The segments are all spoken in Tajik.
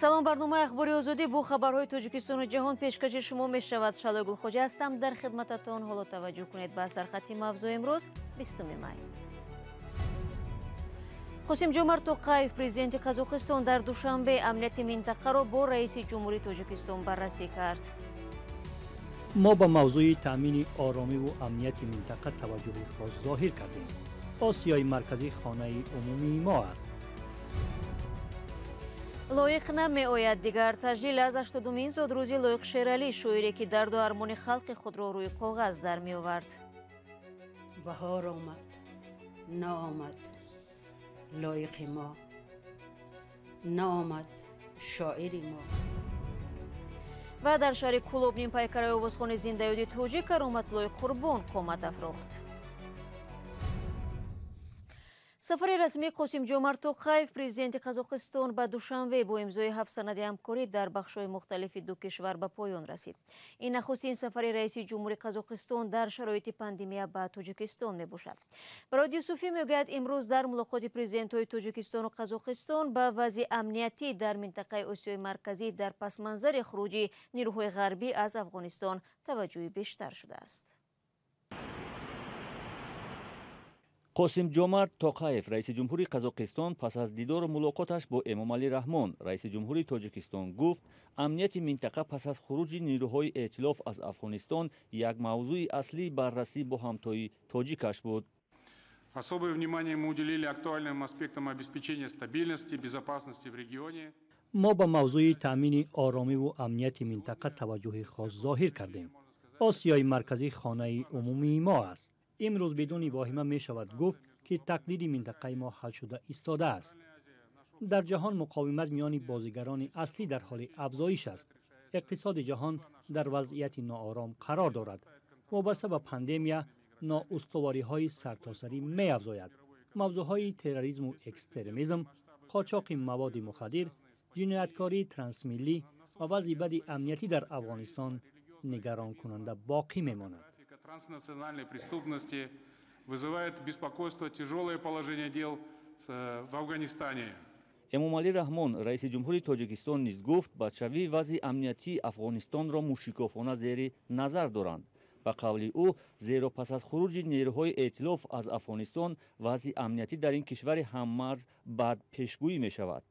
салом, барномаи ахбори озодӣ бо хабарҳои тоҷикистону ҷаҳон пешкаши шумо мешавад. Шалои Гулхоҷа ҳастам. дар хидмататон. ҳоло таваҷҷӯҳ кунед ба сархати мавзӯи имрӯз 20 май. Қосимҷомарт Тоқаев, президенти Қазоқистон, дар душанбе амнияти минтақаро бо раиси ҷумҳурии Тоҷикистон баррасӣ кард. мо ба мавзӯи таъмини оромиву амнияти минтақа таваҷҷӯҳи хос зоҳир кардем. осиёи марказӣ хонаи умумии мо аст. лоиқ намеояд дигар таҷлил аз 80-умин зодрӯзи Лоиқ Шералӣ, шоире ки дарду армони халқи худро рӯи коғаз дар меовард. баҳор омад, наомад лоиқи мо, наомад шоири мо. ва дар шаҳри Кулобнин пайкараи овозхони зиндаёди тоҷик каромат Лоиқ Қурбон қомат афрохт. сафари расмии Қосимҷомарт Тоқаев, президенти Қазоқистон, ба Душанбе бо имзои 7 санади ҳамкорӣ дар бахшҳои мухталифи ду кишвар ба поён расид. ин нахустин сафари раиси ҷумҳурии Қазоқистон дар шароити пандемия ба Тоҷикистон мебошад. Бароди Юсуфӣ мегӯяд, имрӯз дар мулоқоти президентҳои Тоҷикистону Қазоқистон ба вазъи амниятӣ дар минтақаи Осиёи марказӣ дар пасманзари хуруҷи нирӯҳои ғарбӣ аз Афғонистон таваҷҷӯҳи бештар шудааст. Қосимҷомарт Тоқаев, раиси ҷумҳурии Қазоқистон, пас аз дидору мулоқоташ бо Эмомалӣ Раҳмон, раиси ҷумҳурии Тоҷикистон, гуфт амнияти минтақа пас аз хуруҷи нирӯҳои эътилоф аз Афғонистон як мавзӯи аслии баррасӣ бо ҳамтои тоҷикаш буд. Особое внимание мы уделили актуальным аспектам обеспечения стабильности и безопасности в регионе. мо ба мавзӯи таъмини оромиву амнияти минтақа таваҷҷӯҳи хос зоҳир кардем. осиёи марказӣ хонаи умумии мо аст. имрӯз бидуни воҳима мешавад гуфт, ки тақдири минтақаи мо ҳал шуда истодааст. дар ҷаҳон муқовимат миёни бозигарони аслӣ дар ҳоли афзоиш аст. иқтисоди ҷаҳон дар вазъияти ноором қарор дорад. вобаста ба пандемия, ноустувориҳои сартосарӣ меафзояд. мавзӯъҳои терроризму экстремизм, қочоқи маводи мухаддир, ҷинояткории трансмиллӣ ва вазъи бади амниятӣ дар Афғонистон нигаронкунанда боқӣ мемонад. Транснациональной преступности вызывает беспокойство тяжелое положение дел в Афганистане. Эмомалӣ Раҳмон, раиси ҷумҳурии Тоҷикистон, низ гуфт бадшавии вазъи амниятии Афғонистонро мушрикофона зери назар доранд. ба қавли ӯ, зеро пас аз хуруҷи нерӯҳои эътилоф аз Афғонистон вазъи амниятӣ дар ин кишвари ҳаммарз бад пешгӯӣ мешавад.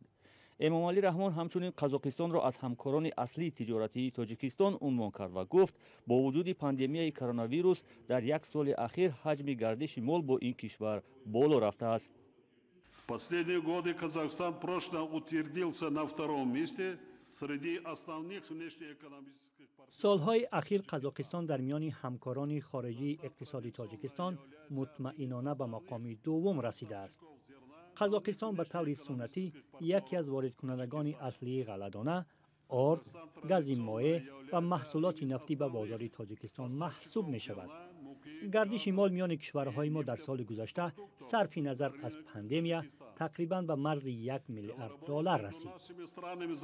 Эмомалӣ Раҳмон ҳамчунин Қазоқистонро аз ҳамкорони аслии тиҷоратии Тоҷикистон унвон кард ва гуфт, бо вуҷуди пандемияи коронавирус дар як соли ахир ҳаҷми гардиши мол бо ин кишвар боло рафтааст. Последние годы Казахстан прочно утвердился на втором месте среди основных внешнеэкономических партнеров. солҳои ахир Қазоқистон дар миёни ҳамкорони хориҷии иқтисоди Тоҷикистон мутмаинона ба мақоми дуввум расидааст. Қазоқистон ба таври суннатӣ яке аз воридкунандагони аслии ғалладона, орд, гази моеъ ва маҳсулоти нафтӣ ба бозори Тоҷикистон маҳсуб мешавад. гардиши мол миёни кишварҳои мо дар соли гузашта сарфи назар аз пандемия тақрибан ба марзи $1 миллиард расид.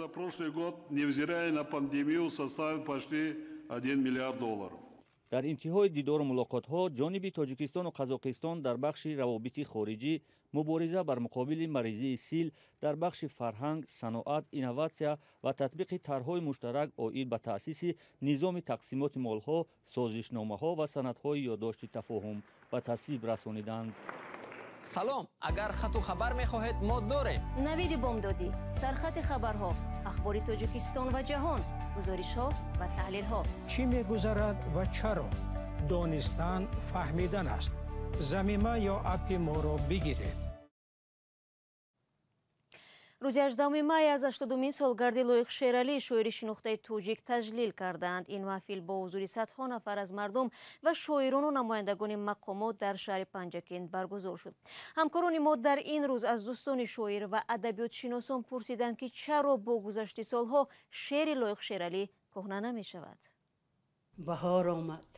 За прошлый год, невзирая на пандемию, составил почти $1 миллиард. дар интиҳои дидору мулоқотҳо ҷониби Тоҷикистону Қазоқистон дар бахши равобити хориҷӣ, мубориза бар муқобили маризии сил, дар бахши фарҳанг, саноат, инноватсия ва татбиқи тарҳҳои муштарак оид ба таъсиси низоми тақсимоти молҳо, созишномаҳо ва санадҳои ёддошти тафоҳум ба тасвиб расониданд. салом, агар хату хабар мехоҳед мо дорем. навиди бомдодӣ, сархати хабарҳо, ахбори Тоҷикистон ва ҷаҳон, гузоришҳо ва таҳлилҳо. чӣ мегузарад ва чаро? донистан фаҳмидан аст. замима ё апи моро бигиред. рӯзи 18 май аз 80-умин солгарди Лоиқ Шералӣ, шоири шинохтаи тоҷик, таҷлил карданд. ин маҳфил бо ҳузури садҳо нафар аз мардум ва шоирону намояндагони мақомот дар шаҳри Панҷакент баргузор шуд. ҳамкорони мо дар ин рӯз аз дӯстони шоир ва адабиётшиносон пурсиданд, ки чаро бо гузашти солҳо шеъри Лоиқ Шералӣ кӯҳна намешавад. баҳор омад,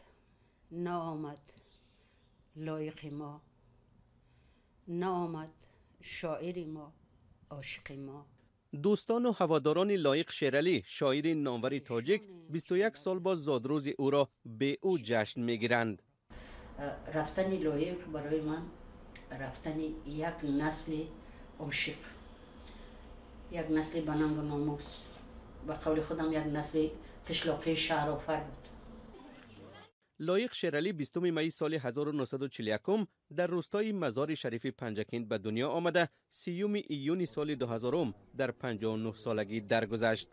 наомад лоиқи мо, наомад шоири мо، عاشق ما. دوستان و هواداران لایق شیرعلی، شاعر نامور تاجیک، 21 سال با زادروز او را به او جشن میگیرند. رفتن لایق برای من رفتن یک نسل عاشق. یک نسل با ننگ و ناموس، به قول خودم یک نسل قشلاقی شهرآفر بود. لایق شیرالی 20 می سال 1941 در روستای مزار شریف پنجکند به دنیا آمده 30 ایون سال 2000 در 59 سالگی درگذشت.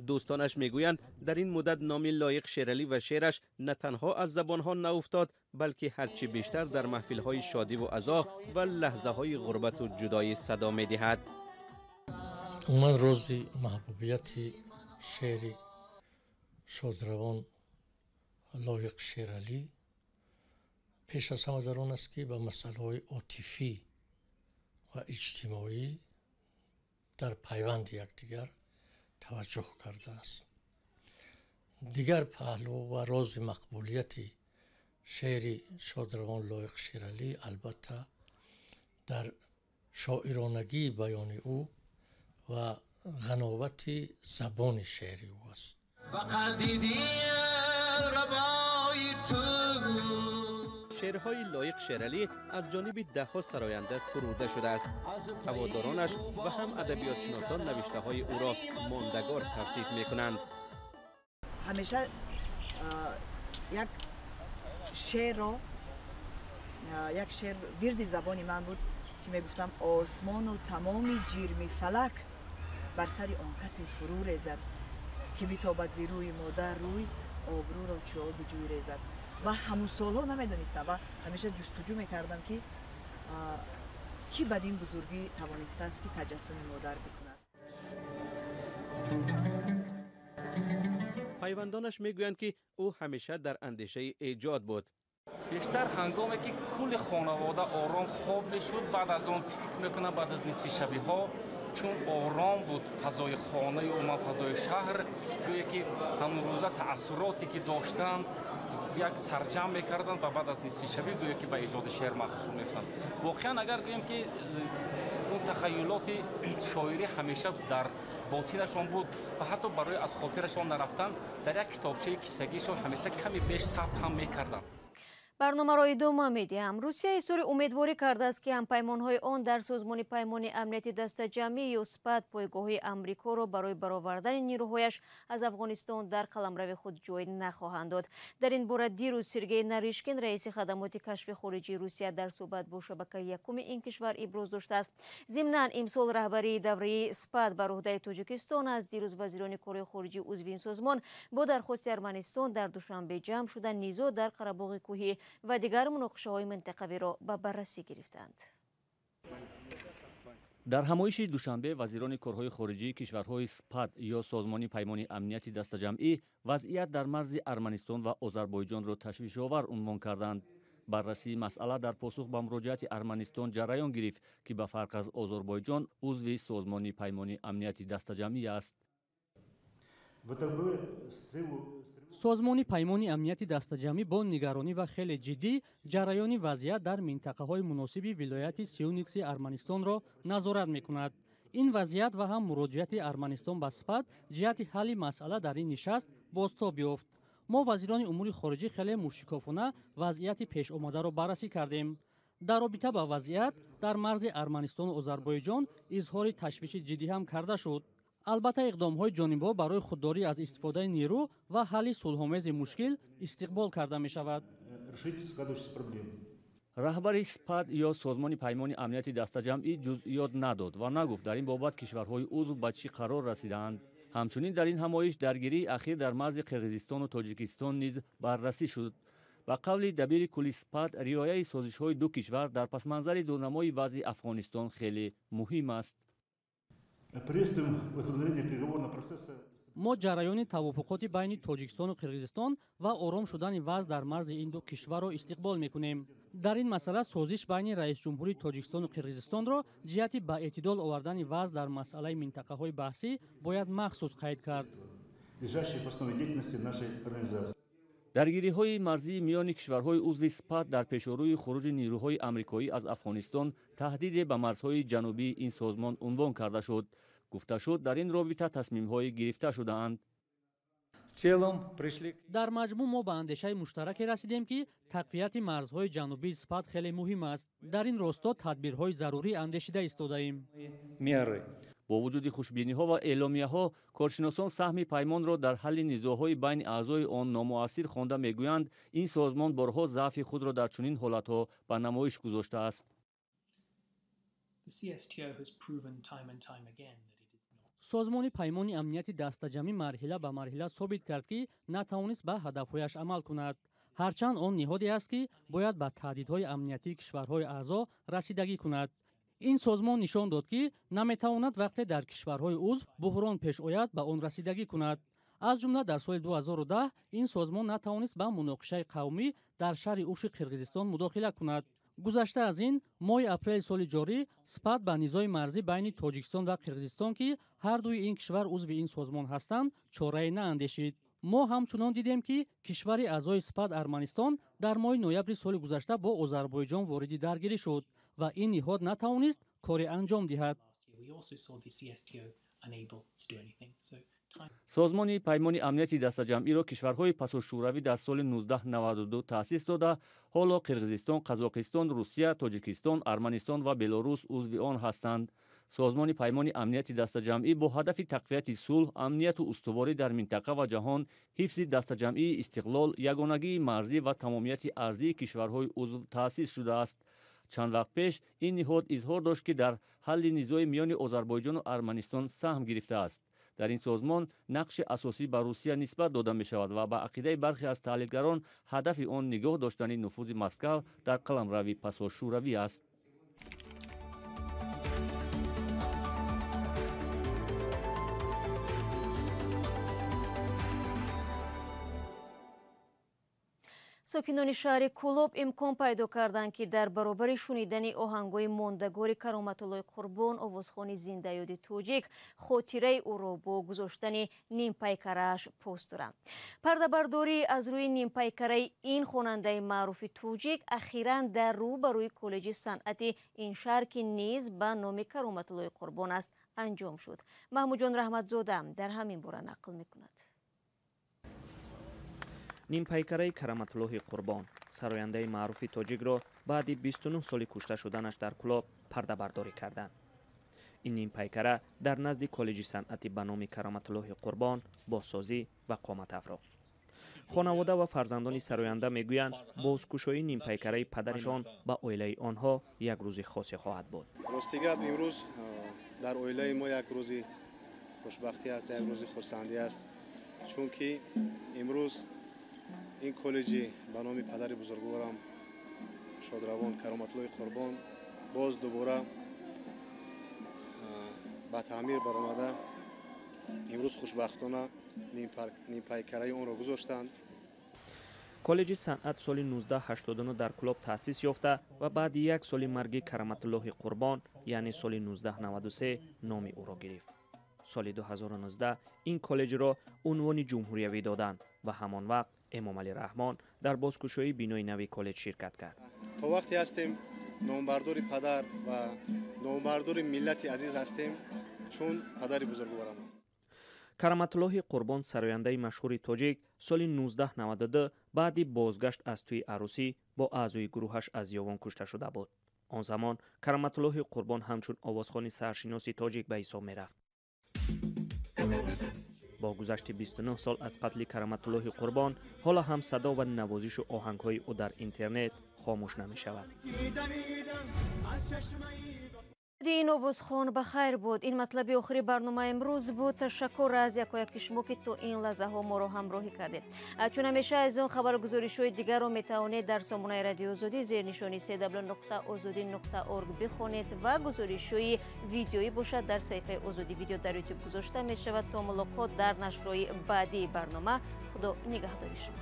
دوستانش میگویند در این مدت نام لایق شیرالی و شعرش نه تنها از زبانها ناافتاد بلکه هرچی بیشتر در محفل‌های شادی و عزا و لحظه‌های غربت و جدایی صدا می‌دهد. من روزی محبوبیت شعر شادروان لایق شیرالی پیش از همه در آن است که به مسائل عاطفی و اجتماعی در پیوند یکدیگر توجه کرده است. دیگر پهلو و راز مقبولیت شعر شادروان لایق شیرالی البته در شاعرانگی بیان او و غناوت زبان شعر او است. شعرهای لایق شیرالی از جانب ده‌ها سراینده سروده شده است. هوادارانش و هم ادبیات شناسان نوشته های او را ماندگار توصیف می کنند. همیشه یک شعر را یک شعر ورد زبانی من بود که می گفتم آسمان و تمام جرم فلک بر سر آن کسی فرو ریزد که بیتابد زی روی مادر روی آبرو را چو آب جوی ریزد. و همون سالها نمیدونستم و همیشه جستجو میکردم که کی بدین بزرگی توانسته است که تجسم مادر بکند. پیوندانش میگویند که او همیشه در اندیشه ایجاد بود. بیشتر هنگامی که کل خانواده آرام خواب میشد بعد از آن فکر میکنم بعد از نصف شبی ها چون آرام بود فضای خانه و فضای شهر گویا که همون روزه تأثیراتی که داشتن یک سرجم میکردن و بعد از نصف شبی گویا که به ایجاد شعر مخصوص میشدن. واقعا اگر بگیم که اون تخیلات شاعری همیشه در باطنشان بود و حتی برای از خاطرشان نرفتن در یک کتابچه کیسگیشان همیشه کمی بیش ثبت هم میکردن. برنامه را ادامه میدیم. روسیه اظهار امیدواری کرده است که همپیمان‌های آن در سازمان پیمان امنیتی دسته‌جمعی یا اسپد پایگاه امریکا را برای برآوردن نیروهایش از افغانستان در قلمرو خود جای نخواهند داد. در این باره دیروز سرگئی نریشکین رئیس خدمات کشف خارجی روسیه در صحبت با شبکه یکم این کشور ابراز داشته است. ضمناً امسال رهبری دوره اسپد بر عهده تاجیکستان از دیروز وزیران کار خارجی عضو این سازمان با درخواست ارمنستان در دوشنبه جمع شدن نیزا در قره‌باغ کوهی و دیگر مناقشه‌های منطقوی را به بررسی گرفتند. در همایش دوشنبه وزیران کارهای خارجی کشورهای اسپد یا سازمان پیمان امنیتی دسته‌جمعی وضعیت در مرز ارمنستان و آذربایجان را تشویش‌آور عنوان کردند. بررسی مسئله در پاسخ به مراجعت ارمنستان جریان گرفت که به فرق از آذربایجان عضو سازمان پیمان امنیتی دسته‌جمعی است. سازمان پیمان امنیتی دسته‌جمعی با نگرانی و خیلی جدی جریان وضعیت در منطقه‌های مناسب ولایت سیونیکس ارمنستان را نظارت می‌کند. این وضعیت و هم مراجعت ارمنستان به اسپد جهت حل مسئله در این نشست بازتاب یافت. ما وزیران امور خارجه خیلی مشکوکانه وضعیت پیش آمده را بررسی کردیم. در رابطه با وضعیت در مرز ارمنستان و آذربایجان اظهار تشویش جدی هم کرده شد. البته اقدام‌های جانبدار برای خودداری از استفاده نیرو و حل صلح‌آمیز مشکل استقبال کرده می‌شود. رهبر اسپد یا سازمان پیمان امنیتی دسته‌جمعی جزئیات نداد و نگفت در این بابت کشورهای عضو به چی قرار رسیدند. همچنین در این همایش درگیری اخیر در مرز قرقیزستان و تاجیکستان نیز بررسی شد. با قول دبیر کل اسپد رعایت سازش‌های دو کشور در پس منظر دونمای وضع افغانستان خیلی مهم است. ما جریان توافقات بین تاجیکستان و قرقیزستان و آرام شدن وضع در مرز این دو کشور را استقبال می‌کنیم. در این مسئله سازش بین رئیس جمهوری تاجیکستان و قرقیزستان را جهت به اعتدال آوردن وضع در مسئله منطقه‌های بحثی باید مخصوص قید کرد. درگیری‌های مرزی میان کشورهای عضو اسپد در پیشروی خروج نیروهای آمریکایی از افغانستان تهدید به مرزهای جنوبی این سازمان عنوان کرده شد. گفته شد در این رابطه تصمیم‌های گرفته شده‌اند. در مجموع ما به اندیشه مشترک رسیدیم که تقویت مرزهای جنوبی اسپد خیلی مهم است. در این راستا تدبیرهای ضروری اندیشیده ایستاده‌ایم. با وجود خوشبینی‌ها و اعلامیه‌ها، کارشناسان سهم پیمان‌را در حل نزاع‌های بین اعضای آن نامؤثر خوانده می‌گویند این سازمان بارها ضعف خود را در چنین حالت‌ها به نمایش گذاشته است. سازمان پیمان امنیتی دستجمعی مرحله به مرحله ثابت کرد که نتوانست به هدفهایش عمل کند. هرچند آن نهادی است که باید به تهدیدهای امنیتی کشورهای اعضا رسیدگی کند. این سازمان نشان داد که نمیتواند وقتی در کشورهای عضو بحران پیش آید به آن رسیدگی کند. از جمله در سال 2010 این سازمان نتوانست به مناقشه قومی در شهر اوش قرقیزستان مداخله کند. گذشته از این ماه اپریل سال جاری نسبت به نزاع مرزی بین تاجیکستان و قرقیزستان که هر دوی این کشور عضو این سازمان هستند چاره نااندیشید. ما همچنان دیدیم که کشور اعضای سپاد ارمنستان در ماه نوامبر سال گذشته با آذربایجان وارد درگیری شد و این نهاد نتوانست کاری انجام دهد. سازمان پیمان امنیتی دستجمعی را کشورهای پساشوروی در سال 1992 تأسیس داده، حالا قرقیزستان، قزاقستان، روسیه، تاجیکستان، ارمنستان و بلاروس عضو آن هستند. سازمان پیمان امنیتی دستجمعی با هدف تقویت صلح، امنیت و استواری در منطقه و جهان، حفظ دستجمعی استقلال، یگانگی مرزی و تمامیت ارضی کشورهای عضو تأسیس شده است. چند وقت پیش این نهاد اظهار داشت که در حل نزاع میان آذربایجان و ارمنستان سهم گرفته است. در این سازمان نقش اساسی به روسیه نسبت داده می شود و به عقیده برخی از تحلیلگران هدف آن نگاه داشتن نفوذ مسکو در قلمروی پساشوروی است. ساکنان شهر کولوب امکان پیدا کردند که در برابر شنیدن آهنگ‌های ماندگار کرامت‌الله قربان آوازخوان زنده یاد توجیک خاطره او را با گذاشتن نیم پیکره‌اش پست دارند. پرده‌برداری از روی نیم پیکره این خواننده معروف توجیک اخیراً در روبروی کالج صنعت این شهر که نیز به نام کرامت‌الله قربان است انجام شد. محمود جان رحمتزاده در همین باره نقل می‌کند. نیم پیکره کرامت‌الله قربان سراینده معروف تاجیک را بعد 29 سال کشته شدنش در کلاب پرده برداری کردند. این نیم پیکره در نزد کالج صنعتی به نام کرامت‌الله قربان بازسازی و قامت افراخت. خانواده و فرزندان سراینده میگویند بازگشایی نیم پیکره پدرشان به عائله آنها یک روز خاصی خواهد بود. راستیگه امروز در عائله ما یک روز خوشبختی است، یک روز خرسندی است، چون که امروز این کالجی به نام پدر بزرگوارم شادروان کرامت‌الله قربان باز دوباره به تعمیر برآمده. امروز خوشبختانه نیم پیکره آن را گذاشتند. کالج صنعت سال 1989 در کلاب تأسیس یافته و بعد یک سال مرگ کرامت‌الله قربان یعنی سال 1993 نام او را گرفت. سال 2019 این کالج را عنوان جمهوریوی دادند و همان وقت امام علی رحمان در بازگشایی بینای نوی کالج شرکت کرد. تا وقتی هستیم نامبردار پدر و نامبردار ملت عزیز هستیم چون پدر بزرگوارم. کرامت‌الله قربان سراینده مشهور تاجیک سال 1992 بعد بازگشت از توی عروسی با اعضای گروهش از یاوان کشته شده بود. آن زمان کرامت‌الله قربان همچون آوازخوان سرشناس تاجیک به حساب می‌رفت. با گذشت 29 سال از قتل کرامت‌الله قربان حالا هم صدا و نوازش و آهنگ‌های او در اینترنت خاموش نمی‌شود. این آوازخوان بخیر بود. این مطلب آخری برنامه امروز بود. تشکر از یکایک شما که تا این لحظه ها ما را همراهی کردید. چون همیشه از اون خبرگزاری‌های دیگر را میتوانید در سامانه رادیو آزادی زیر نشانی www.azadi.org بخوانید و گزارش‌های ویدیویی باشد در صفحه آزادی ویدیو در یوتیوب گذاشته می‌شود. تا ملاقات در نشرهای بعدی برنامه. خدا نگهداری شما.